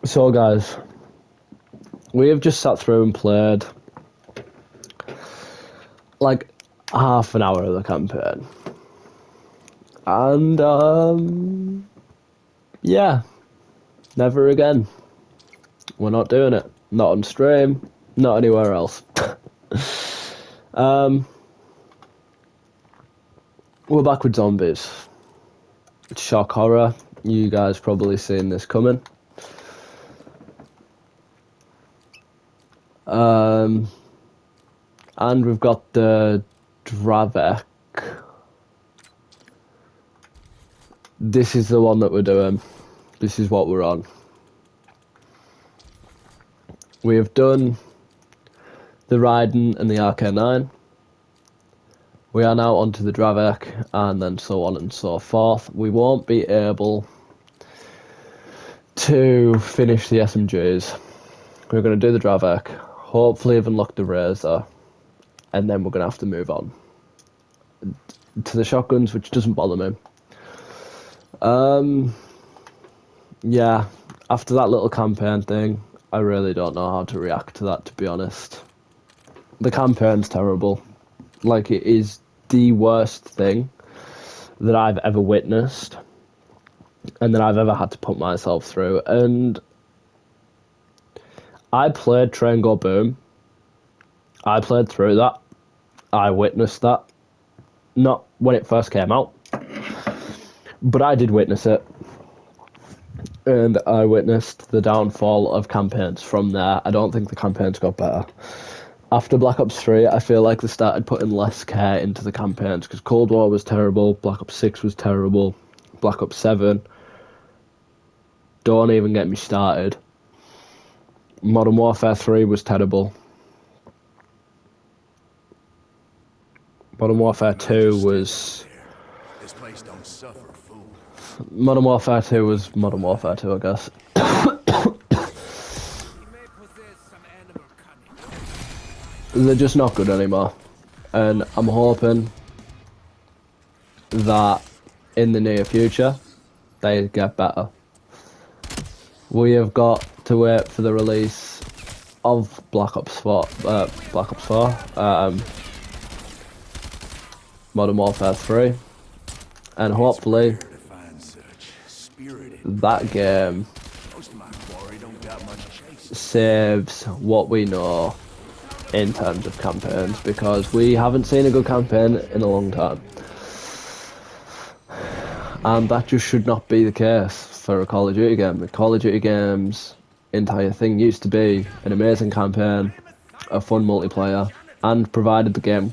So guys, we have just sat through and played like half an hour of the campaign. And yeah, never again. We're not doing it. Not on stream, not anywhere else. We're back with zombies. Shock horror. You guys probably seen this coming. And we've got the Dravec. This is the one that we're doing. This is what we're on. We have done the Raiden and the RK9. We are now onto the Dravec, and then so on and so forth. We won't be able to finish the SMGs. We're going to do the Dravec, hopefully have unlocked the Razor, and then we're going to have to move on to the shotguns, which doesn't bother me. Yeah, after that little campaign thing, I really don't know how to react to that, to be honest. The campaign's terrible. Like, it is the worst thing that I've ever witnessed and that I've ever had to put myself through. And I played Train Go Boom. I played through that. I witnessed that. Not when it first came out, but I did witness it. And I witnessed the downfall of campaigns from there. I don't think the campaigns got better. After Black Ops 3, I feel like they started putting less care into the campaigns, because Cold War was terrible, Black Ops 6 was terrible, Black Ops 7, don't even get me started. Modern Warfare 3 was terrible. Modern Warfare 2 was... Modern Warfare 2 was Modern Warfare 2, I guess. They're just not good anymore, and I'm hoping that in the near future they get better. We have got to wait for the release of Black Ops 4, Modern Warfare 3, and hopefully that game saves what we know in terms of campaigns, because we haven't seen a good campaign in a long time, and that just should not be the case for a Call of Duty game. The Call of Duty game's entire thing used to be an amazing campaign, a fun multiplayer, and provided the game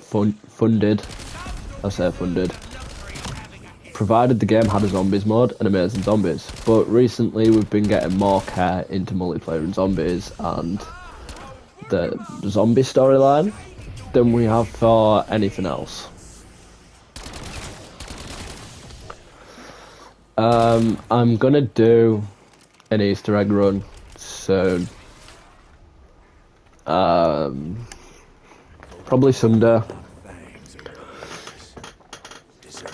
provided the game had a zombies mode and amazing zombies. But recently we've been getting more care into multiplayer and zombies and the zombie storyline than we have for anything else. I'm gonna do an Easter egg run soon. Probably Sunday.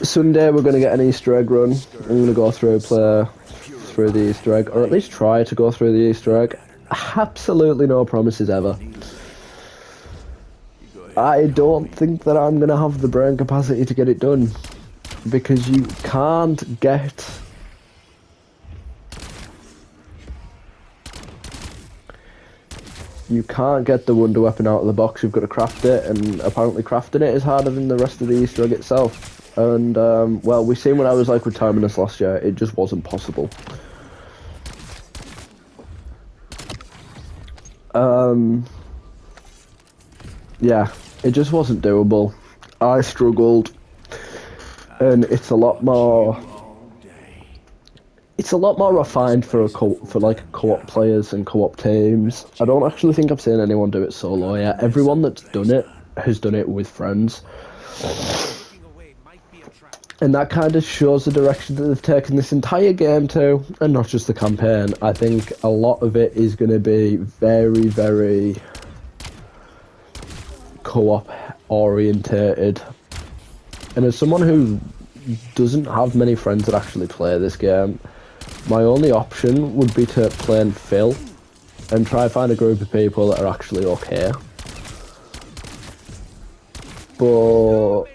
Sunday we're gonna get an Easter egg run. I'm gonna go play through the Easter egg, or at least try to go through the Easter egg. Absolutely no promises ever. I don't think that I'm gonna have the brain capacity to get it done, because you can't get the wonder weapon out of the box. You've got to craft it, and apparently crafting it is harder than the rest of the Easter egg itself. And well, we've seen what I was like with Terminus last year. It just wasn't possible. Yeah, it just wasn't doable. I struggled, and it's a lot more refined for co-op players and co-op teams. I don't actually think I've seen anyone do it solo yet. Everyone that's done it has done it with friends. And that kind of shows the direction that they've taken this entire game to, and not just the campaign. I think a lot of it is going to be very, very co-op orientated. And as someone who doesn't have many friends that actually play this game, my only option would be to play and fill and try find a group of people that are actually okay. But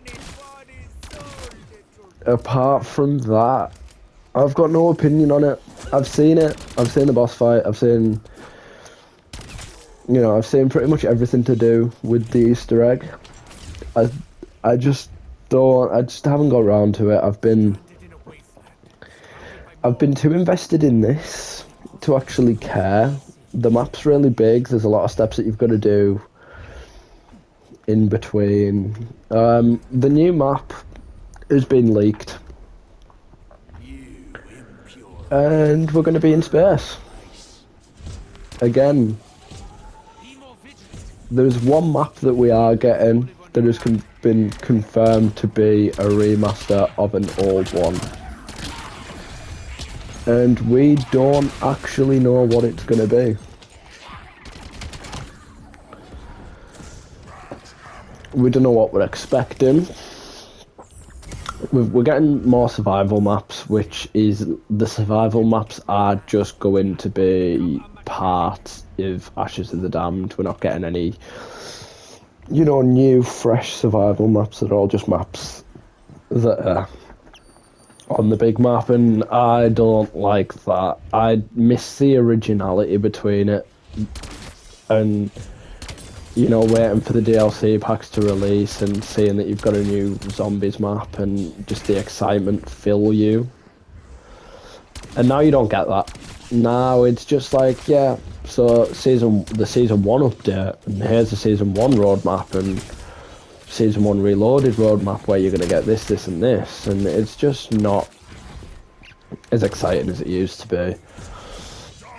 apart from that, I've got no opinion on it. I've seen it. I've seen the boss fight. I've seen, I've seen pretty much everything to do with the Easter egg. I just haven't got around to it. I've been too invested in this to actually care. The map's really big. There's a lot of steps that you've got to do in between. The new map has been leaked. And we're going to be in space. Again. There's one map that we are getting that has been confirmed to be a remaster of an old one. And we don't actually know what it's going to be. We don't know what we're expecting. We're getting more survival maps, which is the survival maps are just going to be part of Ashes of the Damned. We're not getting any, new, fresh survival maps. They're all just maps that are on the big map, and I don't like that. I miss the originality between it, and waiting for the DLC packs to release and seeing that you've got a new zombies map and just the excitement fill you. And now you don't get that. Now it's just like, yeah, so the season 1 update, and here's the season 1 roadmap and season 1 reloaded roadmap where you're going to get this, this and this, and it's just not as exciting as it used to be.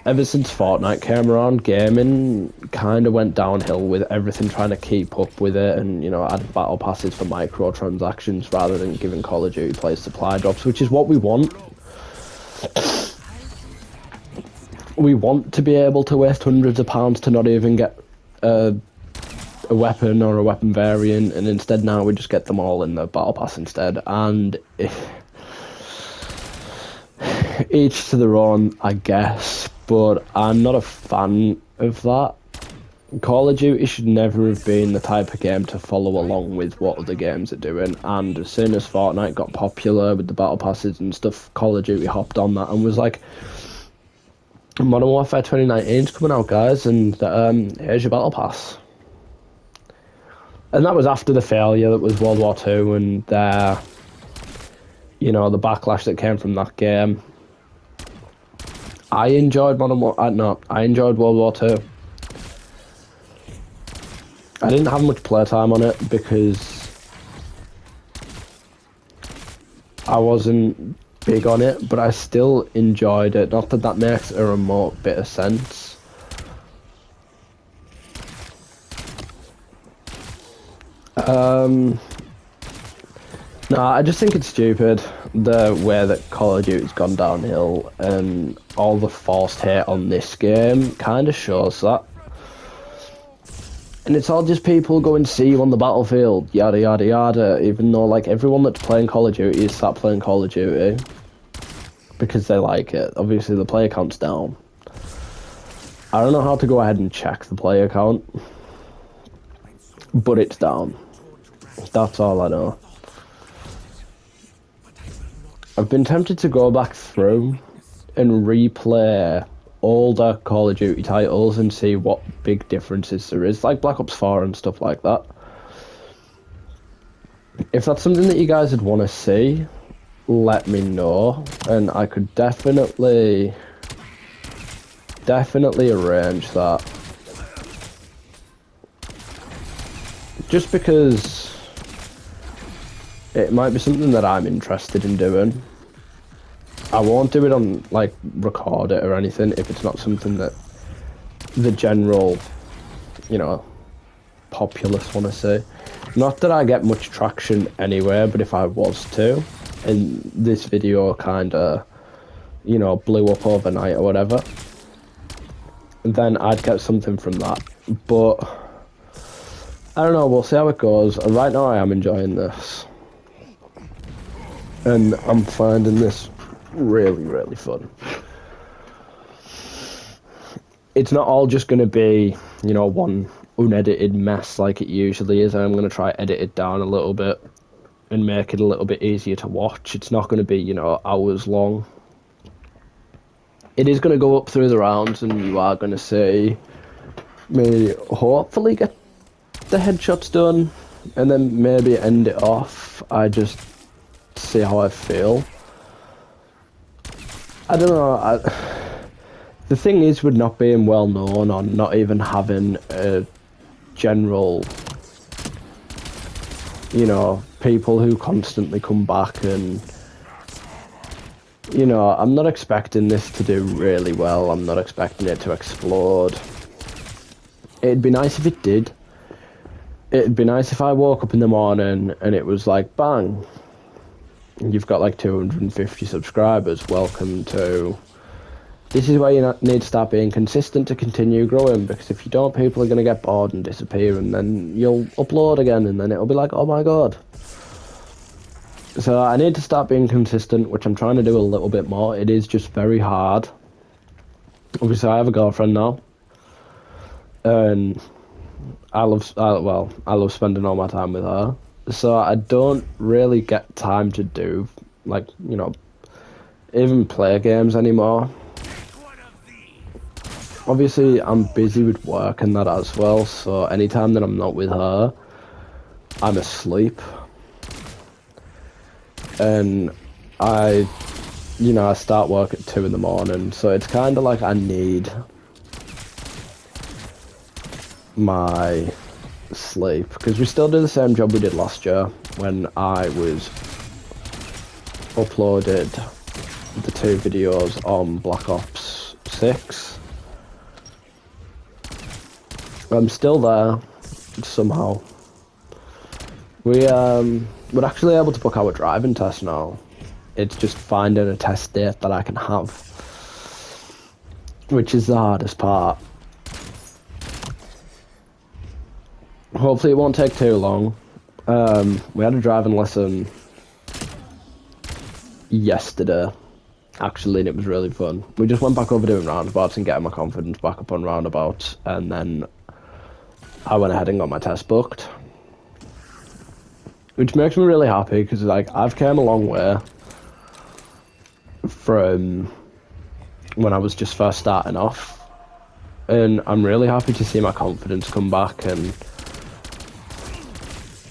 Ever since Fortnite came around, gaming kind of went downhill with everything trying to keep up with it and, add battle passes for microtransactions rather than giving Call of Duty players supply drops, which is what we want. We want to be able to waste hundreds of pounds to not even get a weapon or a weapon variant, and instead now we just get them all in the battle pass instead. And each to their own, I guess, but I'm not a fan of that. Call of Duty should never have been the type of game to follow along with what other games are doing, and as soon as Fortnite got popular with the battle passes and stuff, Call of Duty hopped on that and was like, Modern Warfare 2019 is coming out, guys, and here's your battle pass. And that was after the failure that was World War II and the backlash that came from that game. I enjoyed I enjoyed World War II. I didn't have much playtime on it because I wasn't big on it, but I still enjoyed it. Not that that makes a remote bit of sense. No, I just think it's stupid the way that Call of Duty's gone downhill, and all the forced hate on this game kind of shows that. And it's all just people going to see you on the battlefield, yada yada yada, even though like everyone that's playing Call of Duty is sat playing Call of Duty because they like it. Obviously the player count's down. I don't know how to go ahead and check the player count, but it's down. That's all I know. I've been tempted to go back through and replay older Call of Duty titles and see what big differences there is, like Black Ops 4 and stuff like that. If that's something that you guys would want to see, let me know, and I could definitely arrange that. Just because it might be something that I'm interested in doing. I won't do it on, like, record it or anything if it's not something that the general, populace want to see. Not that I get much traction anywhere, but if I was to, and this video kind of, blew up overnight or whatever, then I'd get something from that. But I don't know, we'll see how it goes. Right now I am enjoying this. And I'm finding this really, really fun. It's not all just going to be, you know, one unedited mess like it usually is. I'm going to try edit it down a little bit and make it a little bit easier to watch. It's not going to be, you know, hours long. It is going to go up through the rounds, and you are going to see me hopefully get the headshots done, and then maybe end it off. I just see how I feel. I don't know. The thing is with not being well known or not even having a general, you know, people who constantly come back, and, you know, I'm not expecting this to do really well. I'm not expecting it to explode. It'd be nice if it did. It'd be nice if I woke up in the morning and it was like, bang, you've got like 250 subscribers. Welcome to... This is where you need to start being consistent to continue growing, because if you don't, people are going to get bored and disappear, and then you'll upload again, and then it'll be like, oh my god. So I need to start being consistent, which I'm trying to do a little bit more. It is just very hard. Obviously, I have a girlfriend now, and I love spending all my time with her. So I don't really get time to do, like, you know, even play games anymore. Obviously, I'm busy with work and that as well, so anytime that I'm not with her, I'm asleep. And I start work at 2 in the morning, so it's kind of like I need my sleep, because we still do the same job we did last year when I was uploaded the 2 videos on Black Ops 6. I'm still there, somehow. We're actually able to book our driving test now. It's just finding a test date that I can have, which is the hardest part. Hopefully it won't take too long. We had a driving lesson yesterday, actually, and it was really fun. We just went back over doing roundabouts and getting my confidence back up on roundabouts, and then I went ahead and got my test booked, which makes me really happy, because like I've came a long way from when I was just first starting off, and I'm really happy to see my confidence come back. And,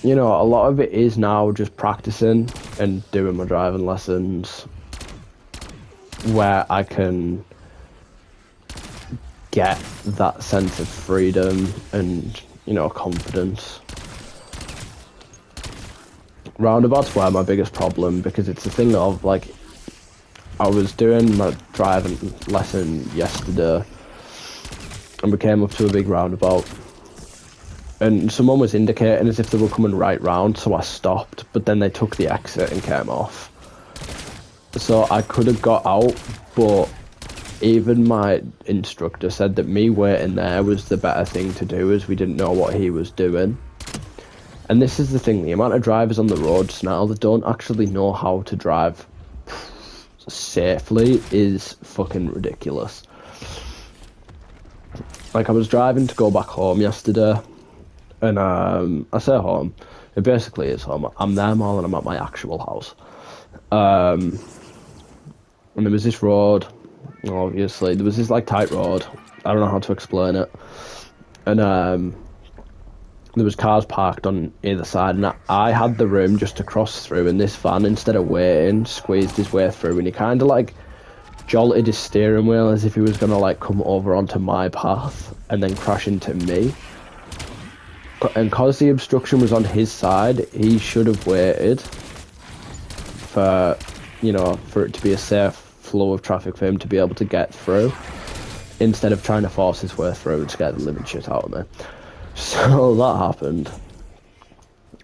you know, a lot of it is now just practicing and doing my driving lessons where I can get that sense of freedom and, you know, confidence. Roundabouts were my biggest problem, because it's a thing of, like, I was doing my driving lesson yesterday, and we came up to a big roundabout, and someone was indicating as if they were coming right round, so I stopped, but then they took the exit and came off. So I could have got out, but even my instructor said that me waiting there was the better thing to do, as we didn't know what he was doing. And this is the thing, the amount of drivers on the roads now that don't actually know how to drive safely is fucking ridiculous. Like, I was driving to go back home yesterday, and I say home, it basically is home. I'm there more than I'm at my actual house. And there was this road, obviously, there was this like tight road, I don't know how to explain it, and there was cars parked on either side, and I had the room just to cross through, and this van, instead of waiting, squeezed his way through, and he kind of like jolted his steering wheel as if he was gonna like come over onto my path and then crash into me. And because the obstruction was on his side, he should have waited for, you know, for it to be a safe flow of traffic for him to be able to get through, instead of trying to force his way through and scare the living shit out of me. So that happened.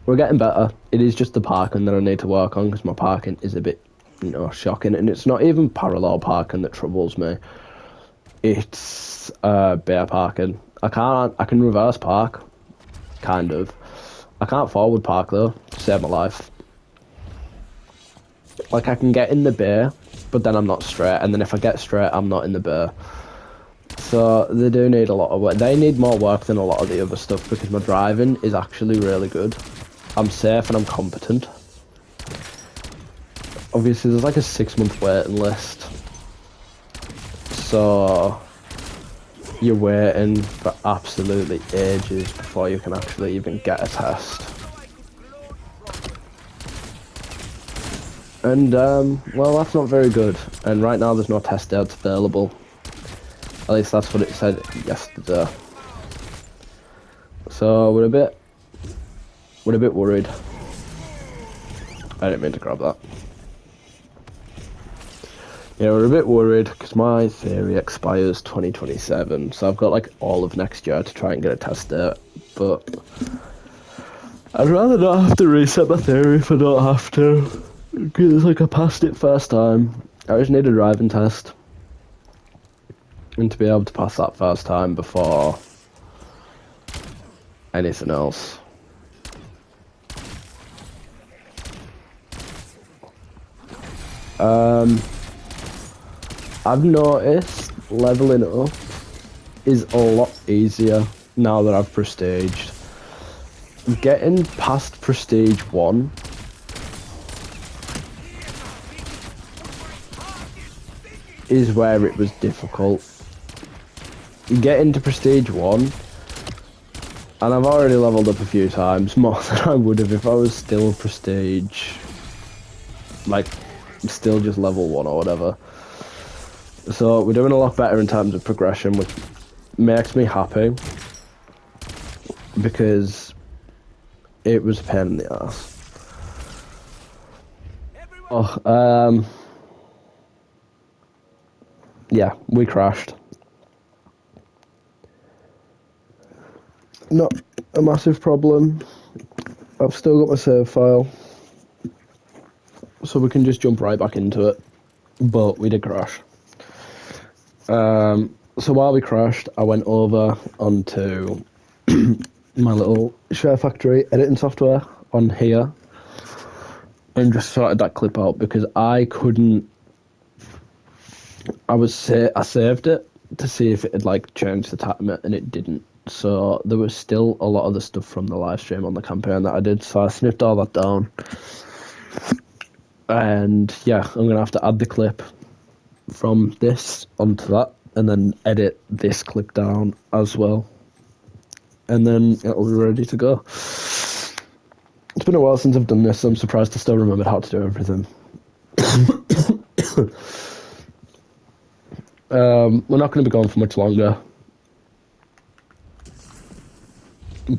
We're getting better. It is just the parking that I need to work on, because my parking is a bit, you know, shocking, and it's not even parallel parking that troubles me. It's bare parking. I can reverse park, kind of. I can't forward park though, to save my life. Like, I can get in the bay but then I'm not straight, and then if I get straight, I'm not in the bear. So they do need a lot of work. They need more work than a lot of the other stuff because my driving is actually really good. I'm safe and I'm competent. Obviously, there's like a 6-month waiting list. So you're waiting for absolutely ages before you can actually even get a test. And, well, that's not very good. And right now there's no test dates available. At least that's what it said yesterday. So we're a bit worried. I didn't mean to grab that. Yeah, we're a bit worried because my theory expires 2027, so I've got like all of next year to try and get a test date, but I'd rather not have to reset my theory if I don't have to, because like I passed it first time. I just need a driving test, and to be able to pass that first time before anything else. I've noticed leveling up is a lot easier now that I've prestiged. Getting past prestige 1 is where it was difficult. Getting to prestige 1, and I've already leveled up a few times, more than I would have if I was still prestige, like still just level 1 or whatever. So we're doing a lot better in terms of progression, which makes me happy because it was a pain in the ass. Oh, yeah, we crashed. Not a massive problem. I've still got my save file, so we can just jump right back into it. But we did crash. So while we crashed, I went over onto my little Share Factory editing software on here and just sorted that clip out because I couldn't. I saved it to see if it had like changed the timer, and it didn't. So there was still a lot of the stuff from the live stream on the campaign that I did. So I snipped all that down, and yeah, I'm gonna have to add the clip from this onto that, and then edit this clip down as well, and then it'll be ready to go. It's been a while since I've done this, so I'm surprised I still remembered how to do everything. We're not going to be going for much longer,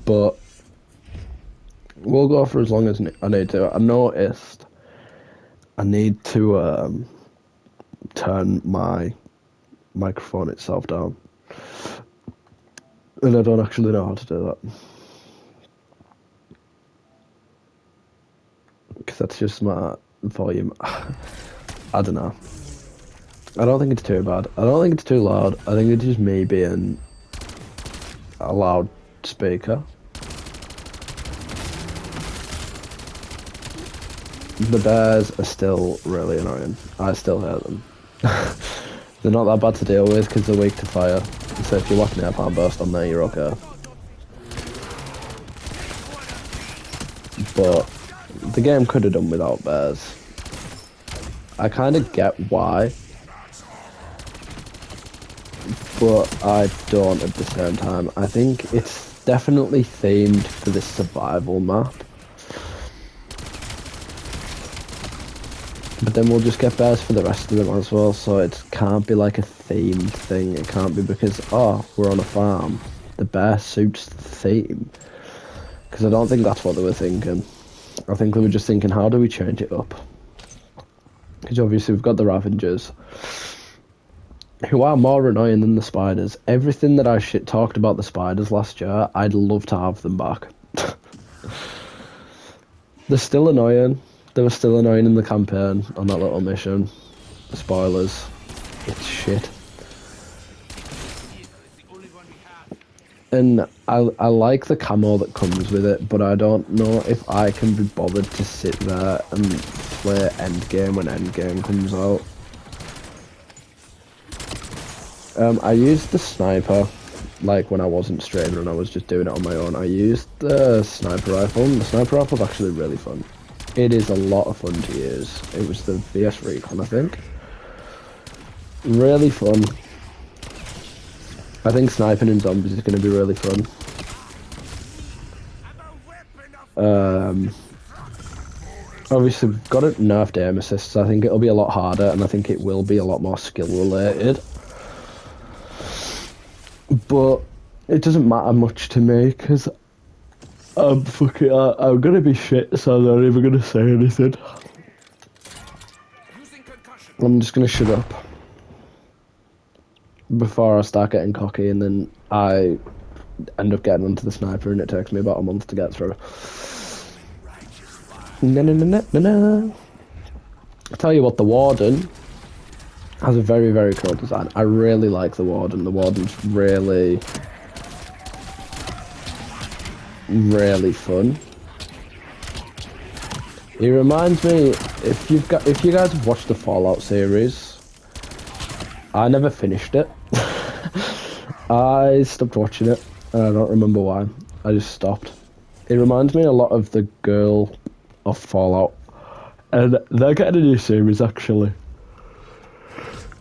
but we'll go for as long as I need to. I noticed I need to turn my microphone itself down, and I don't actually know how to do that because that's just my volume. I don't know. I don't think it's too bad. I don't think it's too loud. I think it's just me being a loud speaker. The bears are still really annoying. I still hate them. They're not that bad to deal with because they're weak to fire. So if you're whacking an airpan burst on there, you're okay. But the game could have done without bears. I kind of get why, but I don't at the same time. I think it's definitely themed for this survival map. But then we'll just get bears for the rest of them as well, so it can't be like a themed thing. It can't be because, oh, we're on a farm. The bear suits the theme. Because I don't think that's what they were thinking. I think they were just thinking, how do we change it up? Because obviously we've got the Ravengers, who are more annoying than the spiders. Everything that I talked about the spiders last year, I'd love to have them back. They're still annoying. They were still annoying in the campaign on that little mission. Spoilers. It's shit. And I like the camo that comes with it, but I don't know if I can be bothered to sit there and play endgame when endgame comes out. I used the sniper, like when I wasn't streaming and I was just doing it on my own. I used the sniper rifle, and the sniper rifle's actually really fun. It is a lot of fun to use. It was the VS Recon, I think. Really fun. I think sniping in zombies is going to be really fun. Obviously, we've got it nerfed aim assists. I think it'll be a lot harder, and I think it will be a lot more skill related. But it doesn't matter much to me because I'm gonna be shit, so I'm not even gonna say anything. I'm just gonna shut up before I start getting cocky, and then I end up getting onto the sniper, and it takes me about a month to get through. No. I tell you what, the Warden has a very, very cool design. I really like the Warden. The Warden's really, really fun. He reminds me, if you guys have watched the Fallout series, I never finished it. I stopped watching it, and I don't remember why. I just stopped. It reminds me a lot of the girl of Fallout, and they're getting a new series actually.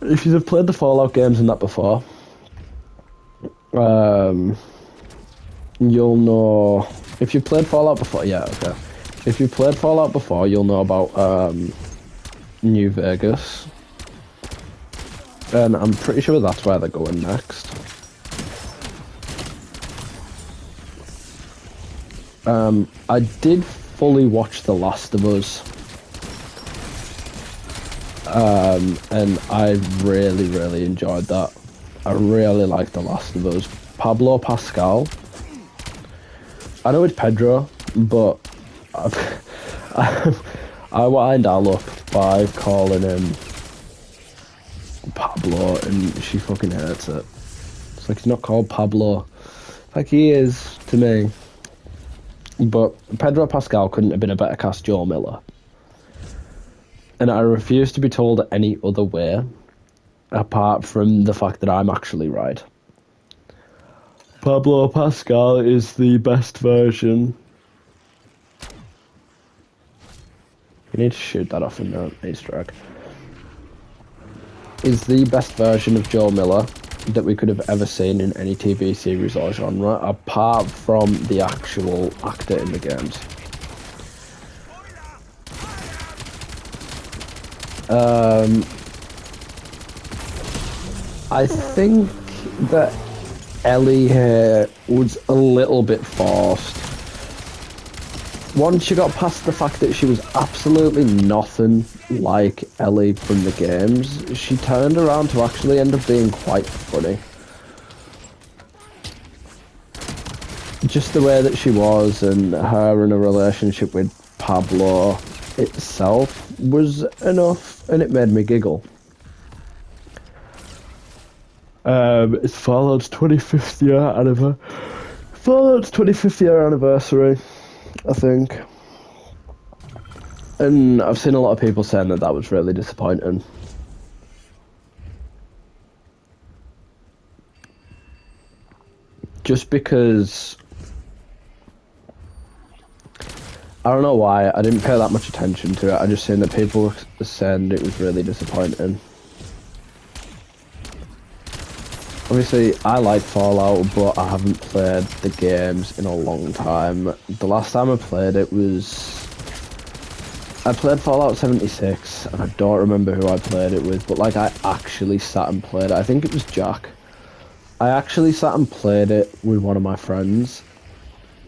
If you've played the Fallout games and that before, you'll know. If you've played Fallout before, yeah, okay. If you've played Fallout before, you'll know about New Vegas, and I'm pretty sure that's where they're going next. I did fully watch The Last of Us, and I really, really enjoyed that. I really like The Last of Us. Pablo Pascal. I know it's Pedro, but I wind Al up by calling him Pablo, and she fucking hates it. It's like he's not called Pablo, like he is to me. But Pedro Pascal couldn't have been a better cast Joe Miller. And I refuse to be told any other way, apart from the fact that I'm actually right. Pablo Pascal is the best version. You need to shoot that off in the Easter egg. Is the best version of Joe Miller that we could have ever seen in any TV series or genre, apart from the actual actor in the games. I think that Ellie here was a little bit forced. Once you got past the fact that she was absolutely nothing like Ellie from the games, she turned around to actually end up being quite funny. Just the way that she was, and her in a relationship with Pablo itself was enough, and it made me giggle. It's Fallout's 25th year anniversary. Fallout's 25th year anniversary, I think. And I've seen a lot of people saying that that was really disappointing. Just because... I don't know why, I didn't pay that much attention to it. I just seen that people were saying it was really disappointing. Obviously, I like Fallout, but I haven't played the games in a long time. The last time I played it was... I played Fallout 76, and I don't remember who I played it with, but like I actually sat and played it. I think it was Jack. I actually sat and played it with one of my friends,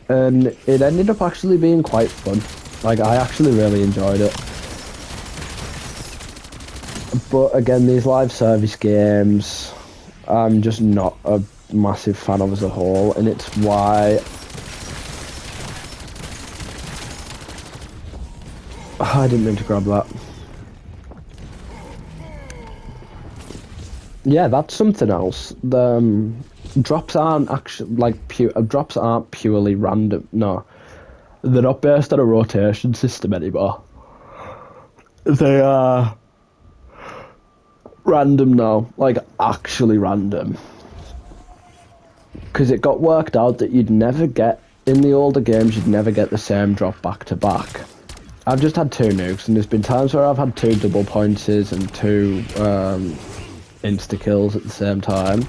and it ended up actually being quite fun. Like, I actually really enjoyed it. But again, these live service games, I'm just not a massive fan of as a whole, and it's why I didn't mean to grab that. Yeah, that's something else. The drops aren't actually like drops aren't purely random. No, they're not based on a rotation system anymore. They are random now, like actually random. Because it got worked out that you'd never get, in the older games, you'd never get the same drop back to back. I've just had 2 nukes, and there's been times where I've had 2 double points and 2 insta-kills at the same time.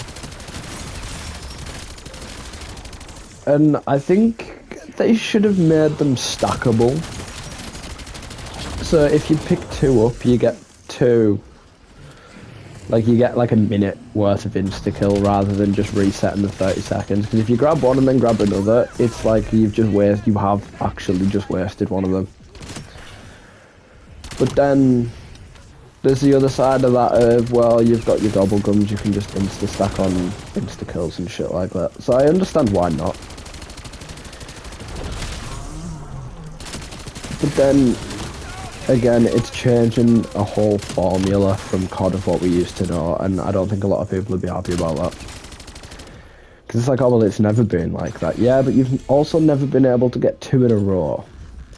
And I think they should have made them stackable. So if you pick 2 up, you get 2... Like, you get like a minute worth of insta-kill rather than just resetting the 30 seconds. Because if you grab one and then grab another, it's like you have actually just wasted one of them. But then there's the other side of that of, well, you've got your gobble gums, you can just insta-stack on insta-kills and shit like that. So I understand why not. But then, again, it's changing a whole formula from COD of what we used to know, and I don't think a lot of people would be happy about that. Because it's like, oh, well, it's never been like that. Yeah, but you've also never been able to get 2 in a row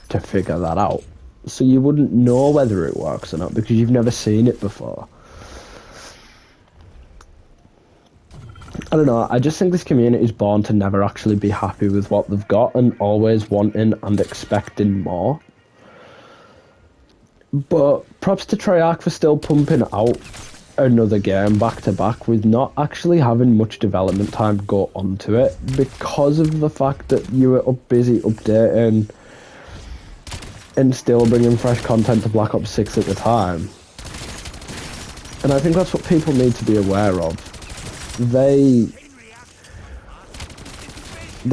to figure that out. So you wouldn't know whether it works or not, because you've never seen it before. I don't know, I just think this community is born to never actually be happy with what they've got, and always wanting and expecting more. But props to Treyarch for still pumping out another game back to back with not actually having much development time go onto it, because of the fact that you were busy updating and still bringing fresh content to Black Ops 6 at the time. And I think that's what people need to be aware of. They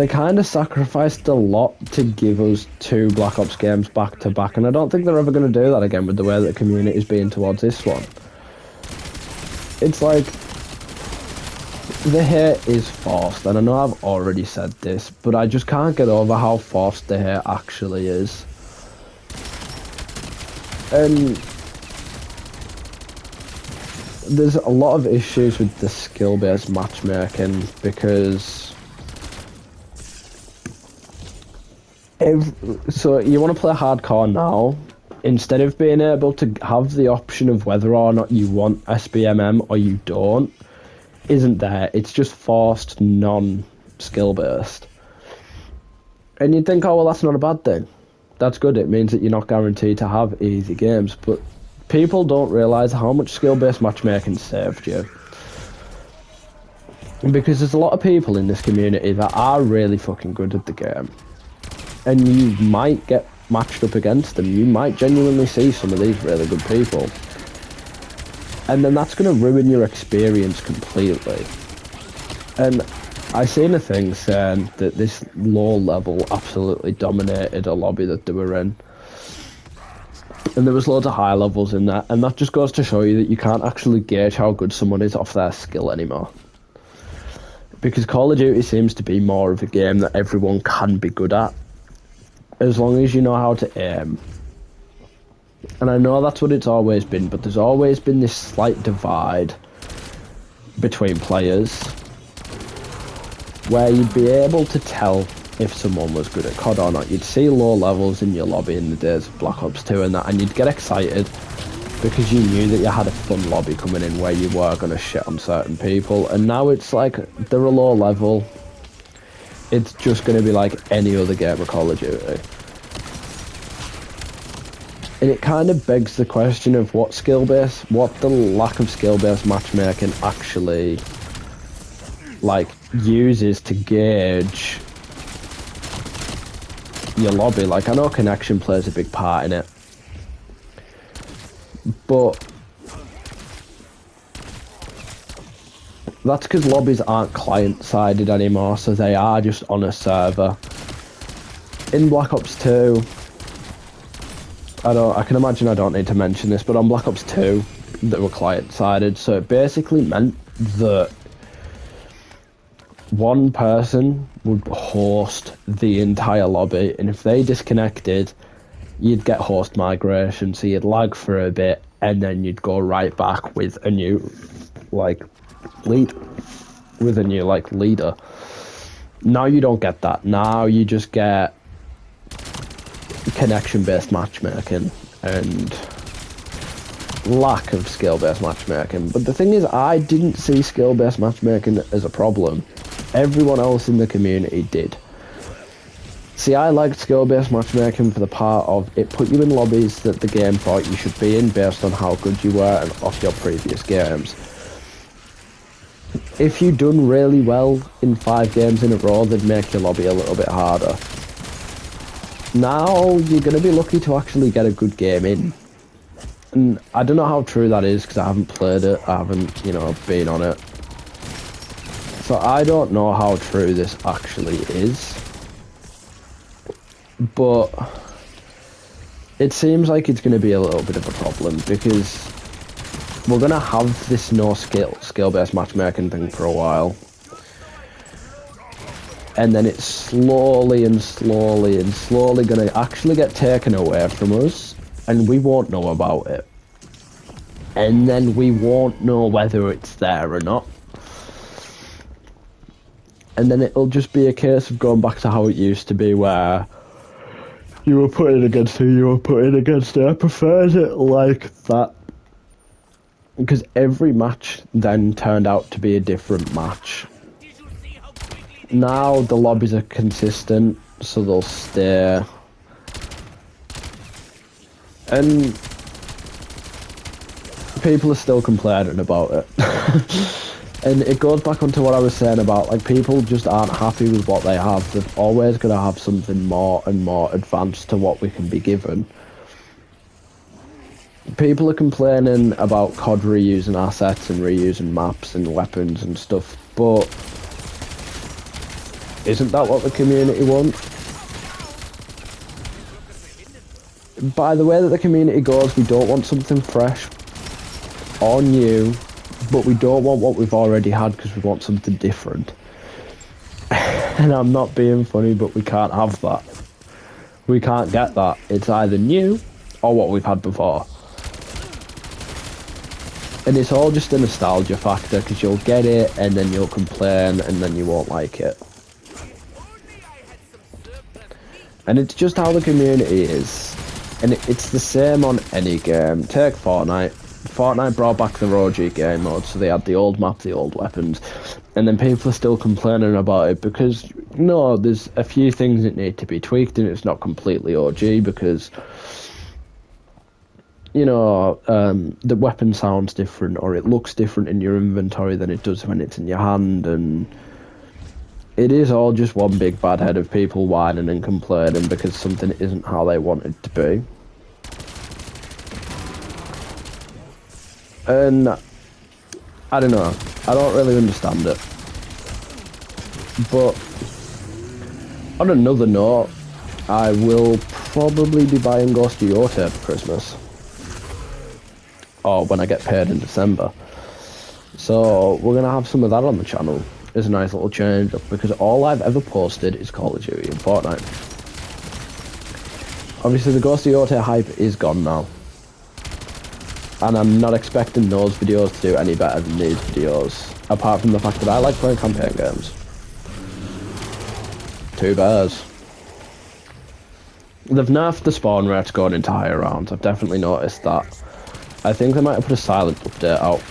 kind of sacrificed a lot to give us 2 Black Ops games back to back, and I don't think they're ever going to do that again with the way that the community is being towards this one. It's like, the hate is forced, and I know I've already said this, but I just can't get over how forced the hate actually is. And there's a lot of issues with the skill-based matchmaking, because so you want to play hardcore now, instead of being able to have the option of whether or not you want SBMM or you don't, isn't there. It's just forced non-skill based. And you'd think, oh well, that's not a bad thing. That's good, it means that you're not guaranteed to have easy games, but people don't realise how much skill-based matchmaking saved you. Because there's a lot of people in this community that are really fucking good at the game, and you might get matched up against them. You might genuinely see some of these really good people, and then that's going to ruin your experience completely. And I seen a thing saying that this low level absolutely dominated a lobby that they were in, and there was loads of high levels in that, and that just goes to show you that you can't actually gauge how good someone is off their skill anymore. Because Call of Duty seems to be more of a game that everyone can be good at, as long as you know how to aim. And I know that's what it's always been, but there's always been this slight divide between players, where you'd be able to tell if someone was good at COD or not. You'd see low levels in your lobby in the days of Black Ops 2 and that, and you'd get excited because you knew that you had a fun lobby coming in where you were going to shit on certain people. And now it's like, they're a low level. It's just going to be like any other game of Call of Duty. And it kind of begs the question of what the lack of skill-based matchmaking actually like uses to gauge your lobby. Like, I know connection plays a big part in it, but that's because lobbies aren't client-sided anymore, so they are just on a server. In Black Ops 2, I can imagine I don't need to mention this, but on Black Ops 2, they were client-sided, so it basically meant that one person would host the entire lobby, and if they disconnected, you'd get host migration, so you'd lag for a bit, and then you'd go right back with a new, leader. Now you don't get that. Now you just get connection-based matchmaking, and lack of skill-based matchmaking. But the thing is, I didn't see skill-based matchmaking as a problem. Everyone else in the community did. See, I liked skill-based matchmaking for the part of it put you in lobbies that the game thought you should be in based on how good you were and off your previous games. If you'd done really well in 5 games in a row, they'd make your lobby a little bit harder. Now, you're going to be lucky to actually get a good game in. And I don't know how true that is, because I haven't played it, I haven't, been on it. So I don't know how true this actually is. But it seems like it's going to be a little bit of a problem, because we're going to have this no skill-based matchmaking thing for a while. And then it's slowly and slowly and slowly going to actually get taken away from us, and we won't know about it. And then we won't know whether it's there or not. And then it'll just be a case of going back to how it used to be, where you were putting against who you were putting against. I preferred it like that. Because every match then turned out to be a different match. Now the lobbies are consistent, so they'll stay. And people are still complaining about it. And it goes back onto what I was saying about, like, people just aren't happy with what they have. They're always going to have something more and more advanced to what we can be given. People are complaining about COD reusing assets and reusing maps and weapons and stuff, but isn't that what the community want? By the way that the community goes, we don't want something fresh or new, but we don't want what we've already had because we want something different. And I'm not being funny, but we can't have that. We can't get that. It's either new or what we've had before. And it's all just a nostalgia factor, because you'll get it and then you'll complain and then you won't like it. And it's just how the community is. And it's the same on any game. Take Fortnite. Fortnite brought back the OG game mode, so they had the old map, the old weapons. And then people are still complaining about it because, no, there's a few things that need to be tweaked and it's not completely OG because, the weapon sounds different or it looks different in your inventory than it does when it's in your hand, and it is all just one big bad head of people whining and complaining because something isn't how they want it to be. And I don't know, I don't really understand it. But on another note, I will probably be buying Ghost of Yota for Christmas. Or when I get paid in December. So we're going to have some of that on the channel. It's a nice little change up, because all I've ever posted is Call of Duty and Fortnite. Obviously the Ghost of Yota hype is gone now. And I'm not expecting those videos to do any better than these videos. Apart from the fact that I like playing campaign games. 2 bears. They've nerfed the spawn rates going into higher rounds. I've definitely noticed that. I think they might have put a silent update out,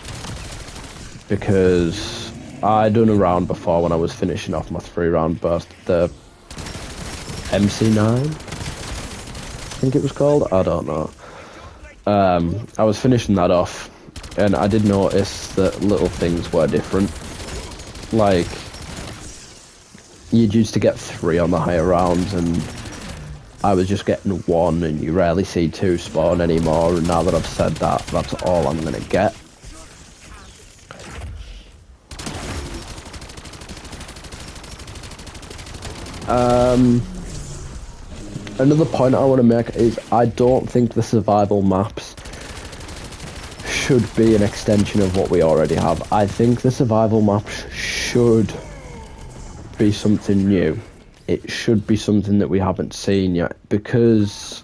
because I done a round before when I was finishing off my 3-round burst, the MC9, I think it was called, I don't know. I was finishing that off, and I did notice that little things were different. Like, you used to get 3 on the higher rounds, and I was just getting 1, and you rarely see 2 spawn anymore, and now that I've said that, that's all I'm gonna get. Another point I want to make is I don't think the survival maps should be an extension of what we already have. I think the survival maps should be something new. It should be something that we haven't seen yet, because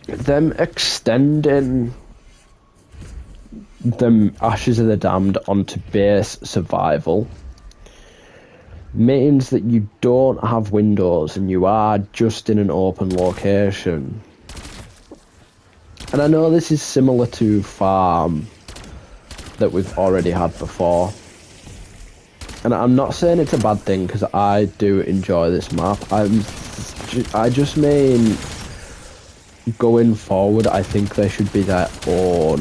them extending the Ashes of the Damned onto base survival means that you don't have windows and you are just in an open location. And I know this is similar to Farm that we've already had before. And I'm not saying it's a bad thing, because I do enjoy this map. I just mean, going forward, I think they should be their own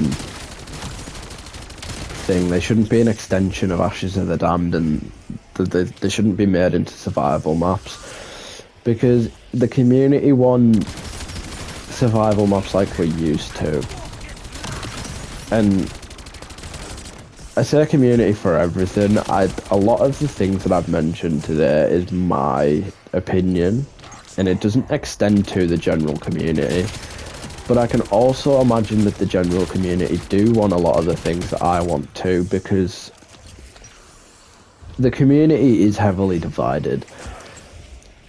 thing. They shouldn't be an extension of Ashes of the Damned, and they shouldn't be made into survival maps. Because the community want survival maps like we're used to. And I say community for everything. A lot of the things that I've mentioned today is my opinion, and it doesn't extend to the general community. But I can also imagine that the general community do want a lot of the things that I want to, because the community is heavily divided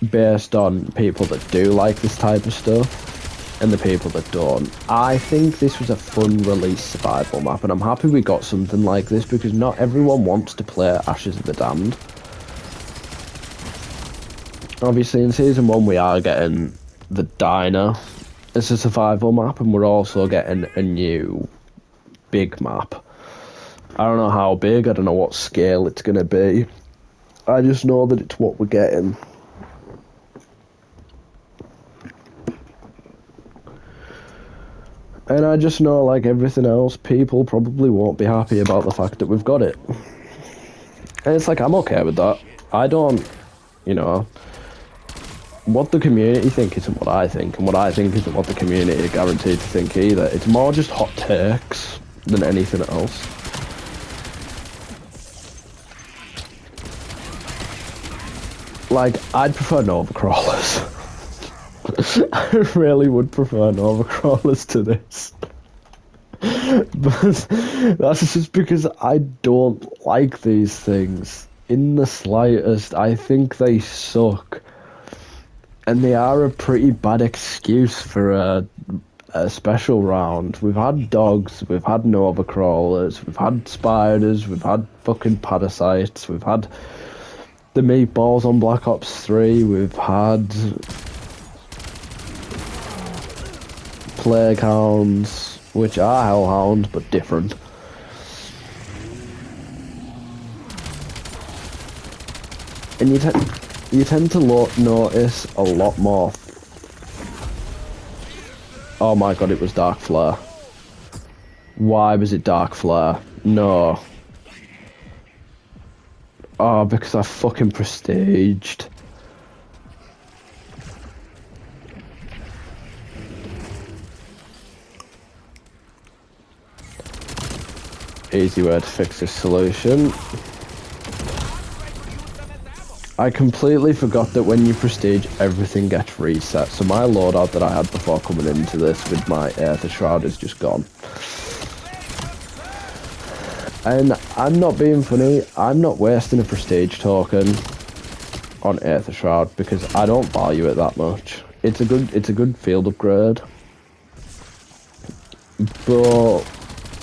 based on people that do like this type of stuff and the people that don't. I think this was a fun release survival map, and I'm happy we got something like this, because not everyone wants to play Ashes of the Damned. Obviously in Season 1 we are getting the Diner as a survival map, and we're also getting a new big map. I don't know how big, I don't know what scale it's going to be. I just know that it's what we're getting. And I just know, like everything else, people probably won't be happy about the fact that we've got it. And it's like, I'm okay with that. I don't, you know, what the community think isn't what I think, and what I think isn't what the community are guaranteed to think either. It's more just hot takes than anything else. Like, I'd prefer Nova Crawlers. I really would prefer Nova Crawlers to this. But that's just because I don't like these things in the slightest. I think they suck. And they are a pretty bad excuse for a special round. We've had dogs, we've had Nova Crawlers, we've had spiders, we've had fucking parasites, we've had the meatballs on Black Ops 3, we've had plague hounds, which are hellhounds but different. And you tend to notice a lot more. Oh my god, it was Dark Flare. Why was it Dark Flare? No. Oh, because I fucking prestiged. Easy way to fix this solution. I completely forgot that when you prestige, everything gets reset. So my loadout that I had before coming into this with my Aether Shroud is just gone. And I'm not being funny, I'm not wasting a prestige token on Aether Shroud because I don't value it that much. It's a good field upgrade. But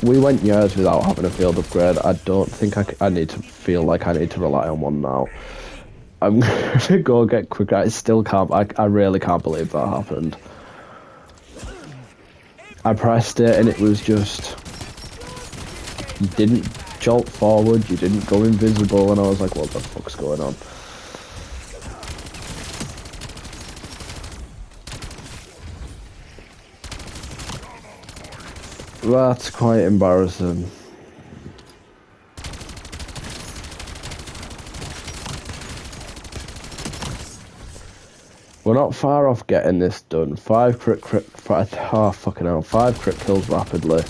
we went years without having a field upgrade. I don't think I need to feel like I need to rely on one now. I'm gonna go get quick. I still can't. I really can't believe that happened. I pressed it and it was just, you didn't jolt forward, you didn't go invisible, and I was like, what the fuck's going on? That's quite embarrassing. We're not far off getting this done. 5 crit, oh fucking hell, 5 crit kills rapidly.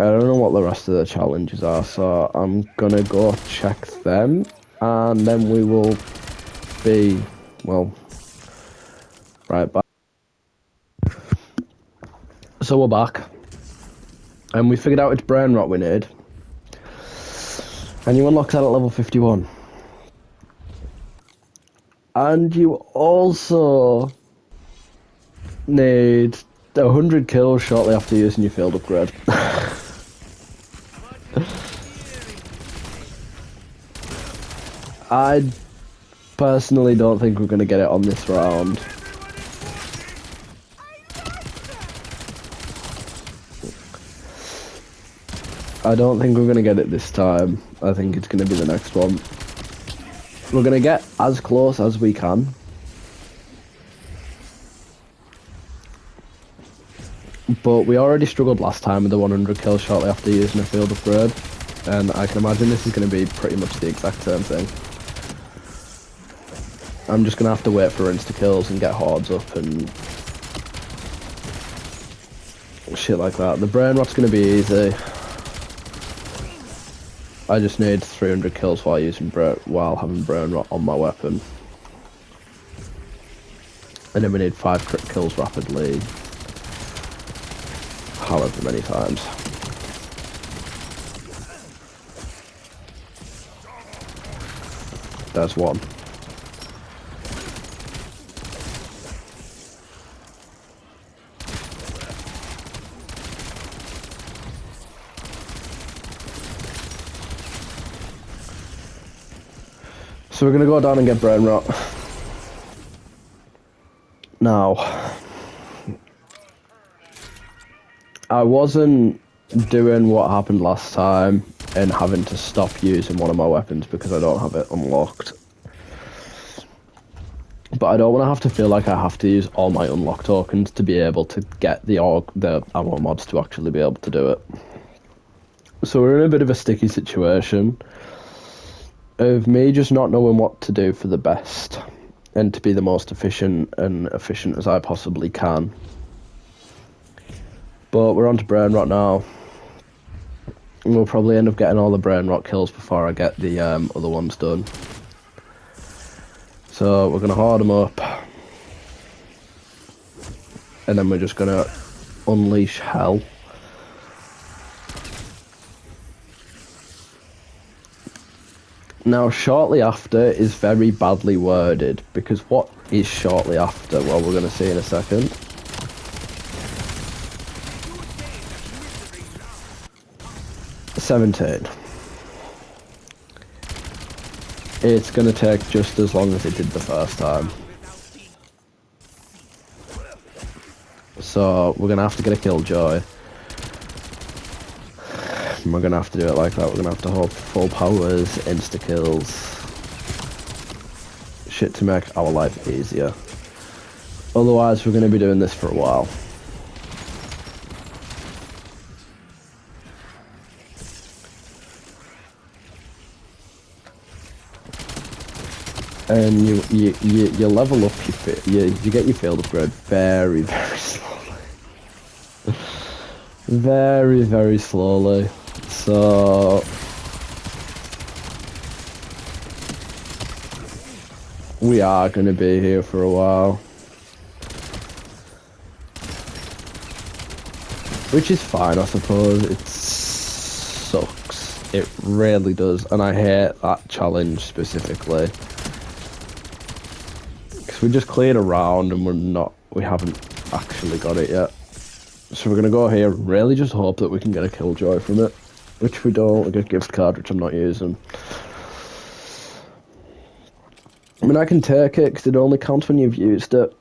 I don't know what the rest of the challenges are, so I'm gonna go check them, and then we will be, well, right back. So we're back, and we figured out which brain rot we need, and you unlock that at level 51. And you also need 100 kills shortly after using your field upgrade. I personally don't think we're going to get it on this round. I don't think we're going to get it this time. I think it's going to be the next one. We're going to get as close as we can. But we already struggled last time with the 100 kills shortly after using a field upgrade. And I can imagine this is going to be pretty much the exact same thing. I'm just going to have to wait for insta-kills and get hordes up and shit like that. The brain rot's going to be easy. I just need 300 kills while having brain rot on my weapon. And then we need 5 crit kills rapidly. However many times. There's one. So we're gonna go down and get brain rot. Now, I wasn't doing what happened last time and having to stop using one of my weapons because I don't have it unlocked. But I don't want to have to feel like I have to use all my unlock tokens to be able to get the ammo mods to actually be able to do it. So we're in a bit of a sticky situation of me just not knowing what to do for the best and to be the most efficient as I possibly can. But we're on to brain rot now. And we'll probably end up getting all the brain rot kills before I get the other ones done. So we're going to horde them up. And then we're just going to unleash hell. Now, shortly after is very badly worded, because what is shortly after? Well, we're going to see in a second. "17. It's going to take just as long as it did the first time. So, we're going to have to get a killjoy. And we're going to have to do it like that. We're going to have to hold full powers, insta-kills. Shit to make our life easier. Otherwise, we're going to be doing this for a while. And you level up you get your field upgrade very, very slowly. Very, very slowly. So we are going to be here for a while. Which is fine, I suppose. It sucks. It really does. And I hate that challenge specifically. We just cleared a round and we haven't actually got it yet. So we're going to go here, really just hope that we can get a killjoy from it. Which we don't, we get a gift card, which I'm not using. I mean, I can take it because it only counts when you've used it.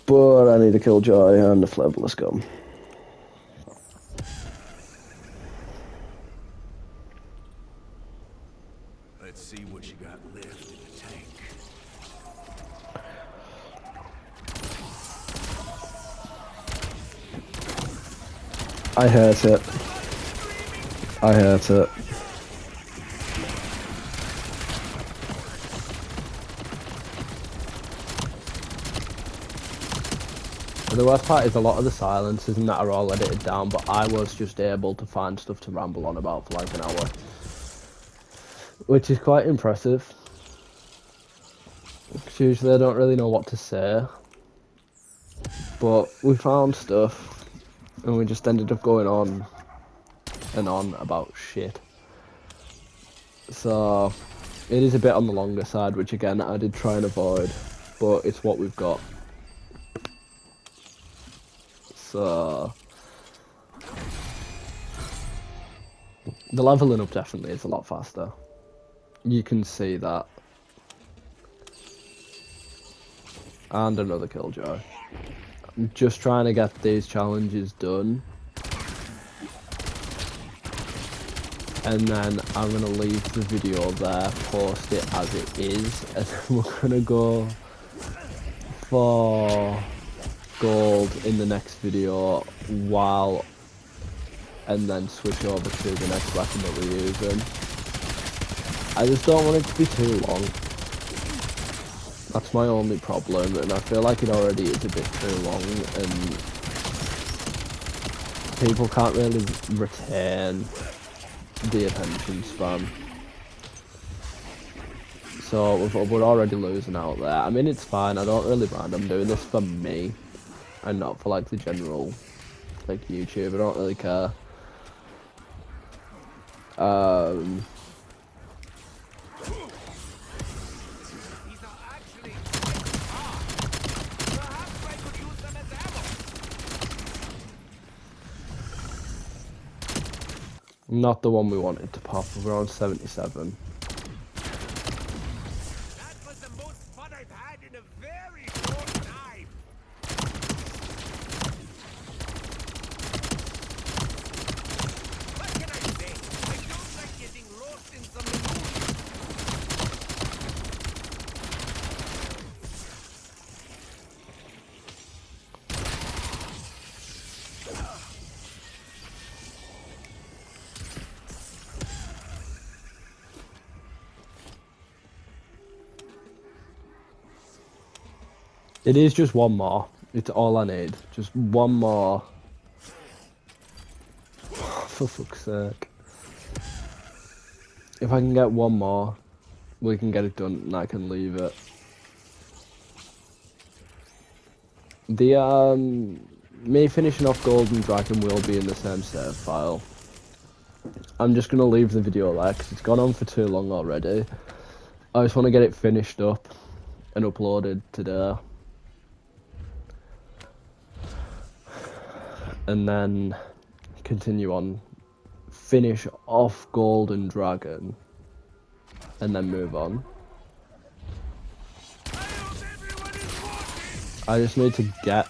But I need a killjoy and a flavorless gun. Let's see what you got left in the tank. I hate it. I hate it. The worst part is a lot of the silences and that are all edited down, but I was just able to find stuff to ramble on about for like an hour. Which is quite impressive. Because usually I don't really know what to say. But we found stuff, and we just ended up going on and on about shit. So, it is a bit on the longer side, which again, I did try and avoid, but it's what we've got. So, the leveling up definitely is a lot faster. You can see that. And another killjoy. I'm just trying to get these challenges done and then I'm gonna leave the video there, post it as it is, and then we're gonna go for gold in the next video and then switch over to the next weapon that we're using. I just don't want it to be too long. That's my only problem, and I feel like it already is a bit too long, and people can't really retain the attention span. So we're already losing out there. I mean, it's fine, I don't really mind. I'm doing this for me, and not for like the general, like YouTube. I don't really care. Not the one we wanted to pop. We're on 77. That was the most fun I've had in a very short time. What can I say? I don't like getting lost in some illusion. It is just one more. It's all I need. Just one more. For fuck's sake. If I can get one more, we can get it done and I can leave it. Me finishing off Golden Dragon will be in the same save file. I'm just gonna leave the video there because it's gone on for too long already. I just want to get it finished up and uploaded today. And then continue on, finish off Golden Dragon, and then move on. I just need to get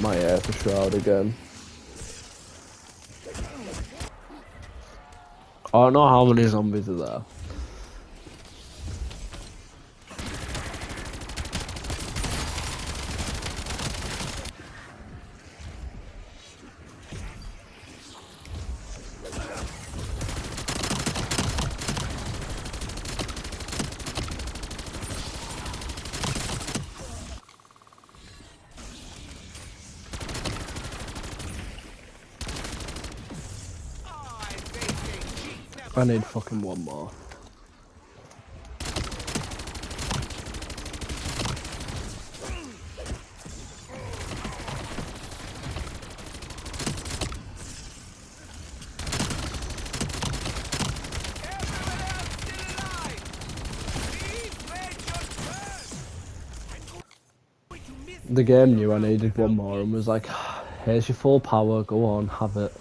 my Aether Shroud again. I don't know how many zombies are there. I need fucking one more. The game knew I needed one more and was like, here's your full power, go on, have it.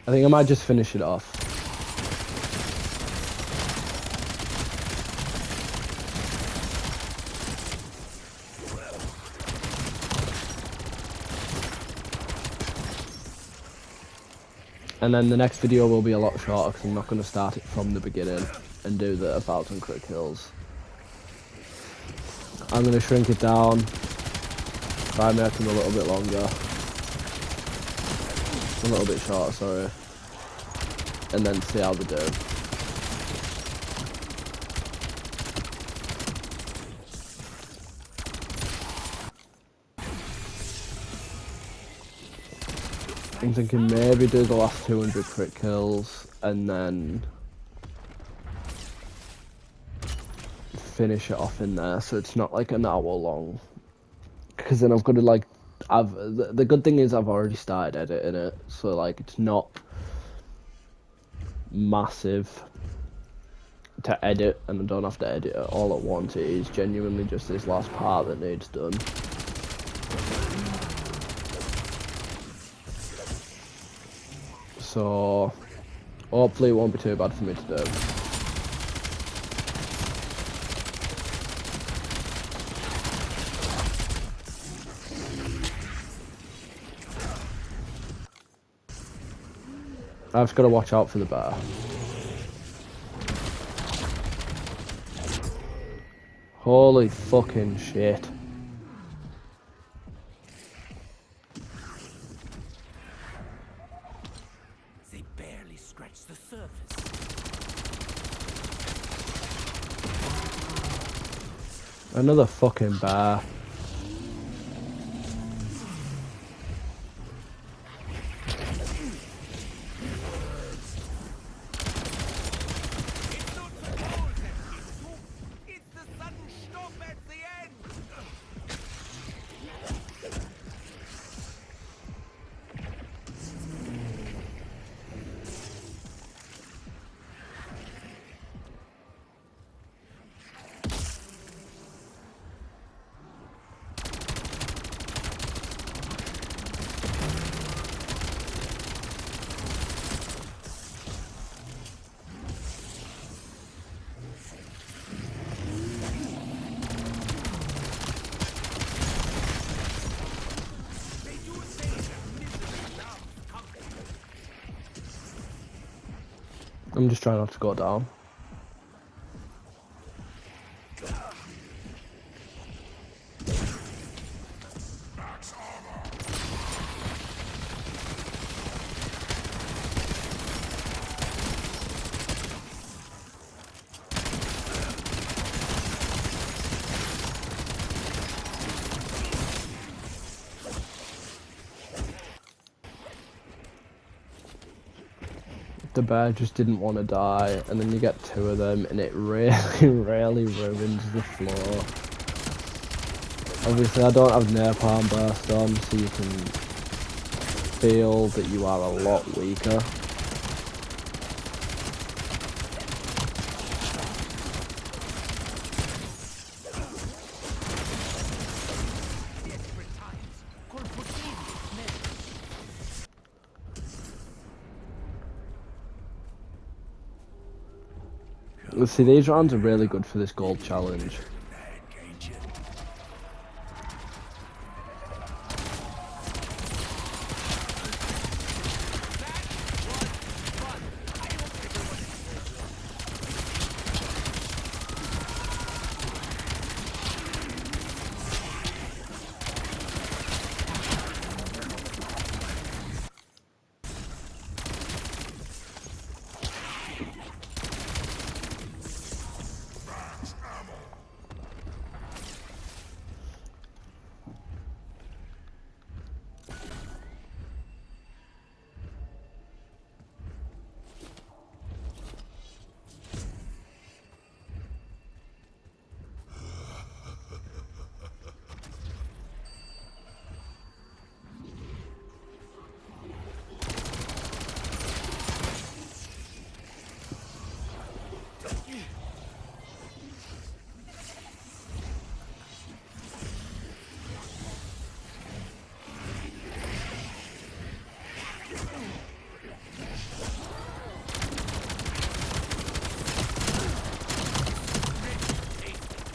I think I might just finish it off. And then the next video will be a lot shorter because I'm not going to start it from the beginning and do the 1,000 crit kills. I'm going to shrink it down, try and make them a little bit longer. A little bit shorter, sorry. And then see how they do. I'm thinking maybe do the last 200 crit kills and then finish it off in there so it's not like an hour long. Because then I've got to like, the good thing is I've already started editing it, so like it's not massive to edit and I don't have to edit it all at once. It is genuinely just this last part that needs done. So hopefully it won't be too bad for me to do. I've just got to watch out for the bear. Holy fucking shit. They barely scratch the surface. Another fucking bear. It's not the goal that kills you. It's the sudden stop at the end. They do say that misery loves company. I'm just trying not to go down. The bear just didn't want to die, and then you get two of them, and it really, really ruins the floor. Obviously, I don't have napalm burst on, so you can feel that you are a lot weaker. Desperate times call for serious measures. See, these rounds are really good for this gold challenge.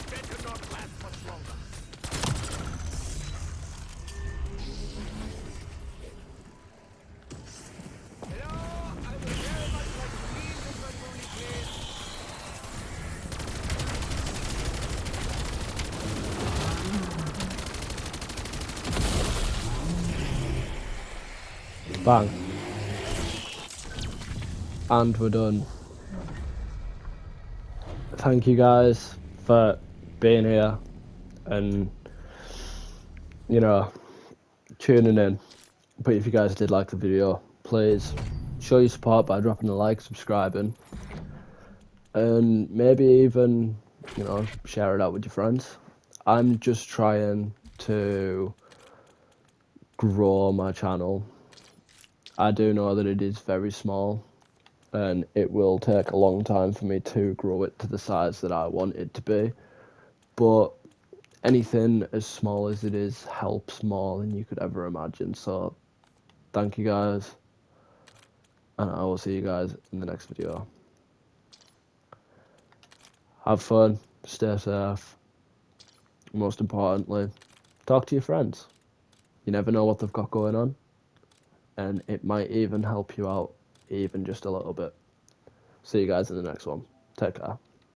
Better not last much longer. Hello, I would very much like to leave this unruly place. Bang. And we're done. Thank you guys for being here and, you know, tuning in. But if you guys did like the video, please show your support by dropping a like, subscribing, and maybe even, you know, share it out with your friends. I'm just trying to grow my channel. I do know that it is very small, and it will take a long time for me to grow it to the size that I want it to be. But anything as small as it is helps more than you could ever imagine. So thank you guys, and I will see you guys in the next video. Have fun, stay safe. Most importantly, talk to your friends. You never know what they've got going on, and it might even help you out even just a little bit. See you guys in the next one. Take care.